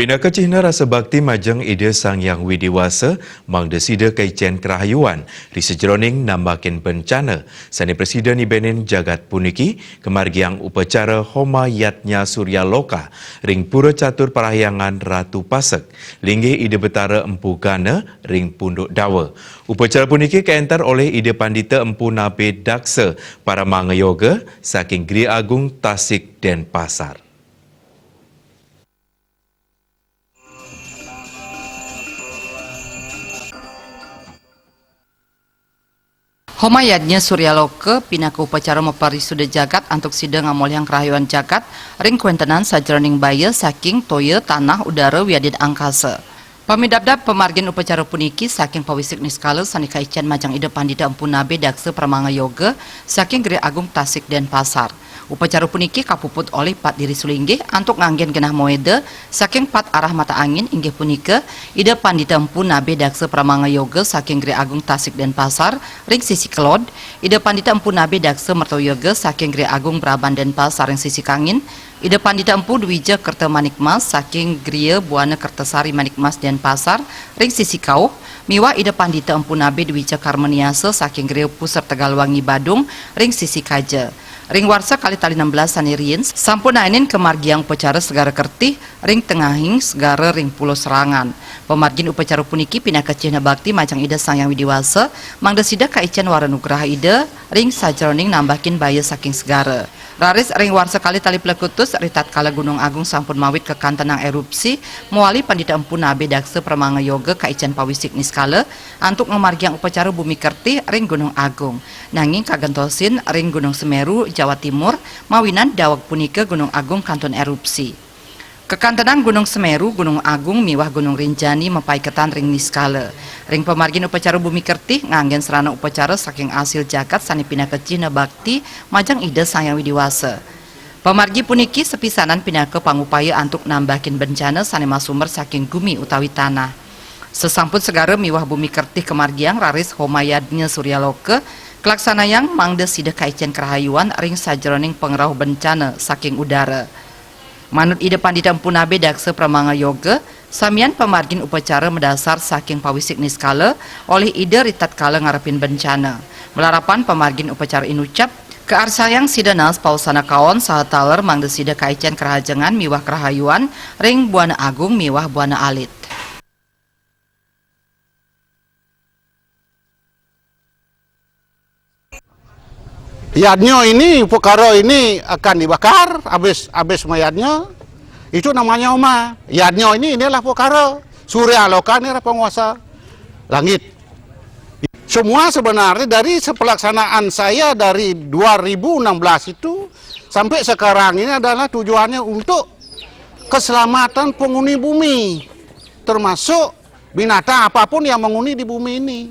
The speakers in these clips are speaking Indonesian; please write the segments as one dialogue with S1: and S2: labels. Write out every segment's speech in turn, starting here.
S1: Pinaka Cihna rasa bakti majang ide Sang Yang Widiwasa mangdesida kaicen kerahayuan di sejeroning nambakin bencana. Sani Presiden Ibenin Jagat puniki kemargiang upacara Homayatnya Surya Loka ring pura catur parahyangan Ratu Pasek. Linggih ide betara Empu Gana ring Punduk Dawa. Upacara puniki kaentar oleh ide Pandita Empu Nabe Daksa para mangayoga saking Gri Agung Tasik dan Pasar.
S2: Homayatnya Surya Loka pinaka upacara maparisuda jagat antuk sida ngamolyang kerahayuan jagat ring kuentenan sajroning baya saking toya tanah udara wiadid angkasa. Pamidabdab pemargin upacara puniki saking pawisik niskala sanika icen majang ida Pandita Empu Nabe Daksa Pramanga Yoga saking Gri Agung Tasik dan Pasar. Upacara puniki kapuput oleh Pat Diri Sulinggih antuk nganggen genah moeda saking pat arah mata angin inggih punika ida Pandita Empu Nabe Daksa Pramanga Yoga saking Gri Agung Tasik dan Pasar ring sisi kelod, ida Pandita Empu Nabe Daksa Mertoyoga saking Gri Agung Braban dan Pasar ring sisi kangin, ida Pandita Empu Dwija Kerta Manikmas saking Gria Buana Kertasari Manikmas dan Pasar ring sisi kauh, miwa ida Pandita Empu Nabe Dwija Karmeniasa saking Gria Pusat Tegalwangi Badung ring sisi kaja. Ring warsa kali tali 16 saniriin sampun ainin kemargiang upacara segara kertih ring tengahing segara ring pulau serangan. Pemargin upacara puniki pinaka Cihna bakti majang ida Sang Yang Widiwasa mangdesida kaicen waranugraha ida ring sajroning nambakin baya saking segara. Raris ring warsa kali tali plekutus ritat kala Gunung Agung sampun mawit ke kantenang erupsi muali Pandita Empu Nabe Daksa Pramanga Yoga kaicen pawisik niskala antuk ngamargiang upacara bumi kertih ring Gunung Agung. Nanging kagentosin ring Gunung Semeru Jawa Timur mawinan dawag punika Gunung Agung kanton erupsi. Kekantenang Gunung Semeru, Gunung Agung, miwah Gunung Rinjani mempai ketan ring niskala. Ring pemargin upacara bumi kertih nganggen serana upacara saking asil jagat sani pinaka Cihna bakti majang ida Sang Yang Widiwasa. Pemargi puniki sepisanan pinaka pangupaya antuk nambahin bencana sani masumer saking gumi utawi tanah. Sesampun segara miwah bumi kertih kemargiang raris Homayatnya Surya Loka kelaksanayang mangdesida kaicen kerahayuan ring sajroning pengerau bencana saking udara. Manut ida Pandita Empu Nabe Daksa Pramanga Yoga, samian pemargin upacara mendasar saking pawisik niskala oleh ida ritat kala ngarepin bencana. Melarapan pemargin upacara inucap, kearsayang sidanas pausana kaon saha taler mangdesida kaicen kerahajengan miwah kerahayuan ring Buana Agung miwah Buana Alit.
S3: Yadnya ini, perkara ini akan dibakar, habis mayatnya, itu namanya Oma. Yadnya inilah perkara. Surya Loka ini adalah penguasa langit. Semua sebenarnya dari pelaksanaan saya dari 2016 itu, sampai sekarang ini adalah tujuannya untuk keselamatan penghuni bumi. Termasuk binatang apapun yang menghuni di bumi ini.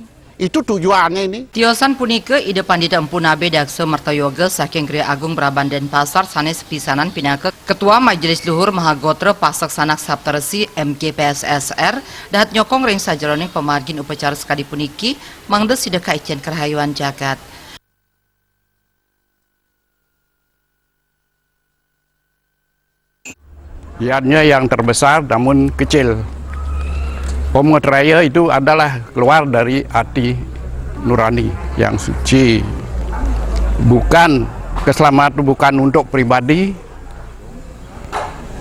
S3: Itu tujuannya ini.
S2: Tiosan punika ida Pandita Empu Nabe Daksa Mertoyoga saking Gri Agung Braban dan Pasar sanes pisanan pinaka Ketua Majelis Luhur Mahagotra Pasak Sanak Saptarsi MGPSSR dahat nyokong ring sajroning pemargin upacara sekadi puniki mangdes sida kaicen kerahayuan jagat.
S4: Yadnya yang terbesar namun kecil. Pemungut raya itu adalah keluar dari hati nurani yang suci. Bukan keselamatan bukan untuk pribadi,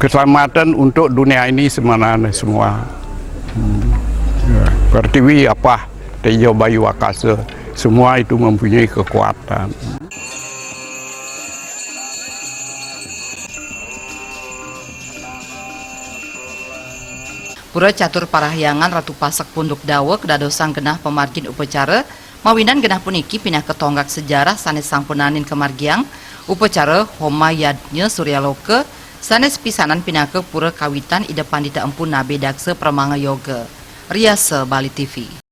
S4: keselamatan untuk dunia ini semua. Pertiwi apa, tejo bayu akasa, semua itu mempunyai kekuatan.
S2: Pura catur parahyangan Ratu Pasek Punduk Dawa kedadosang genah pemargin upacara mawinan genah puniki pinaka tonggak sejarah sanes sampunanin kemargiang upacara Homayatnya Surya Loka sanes pisanan pinaka pura kawitan ida Pandita Empu Nabe Daksa Pramanga Yoga. Riasa Bali TV.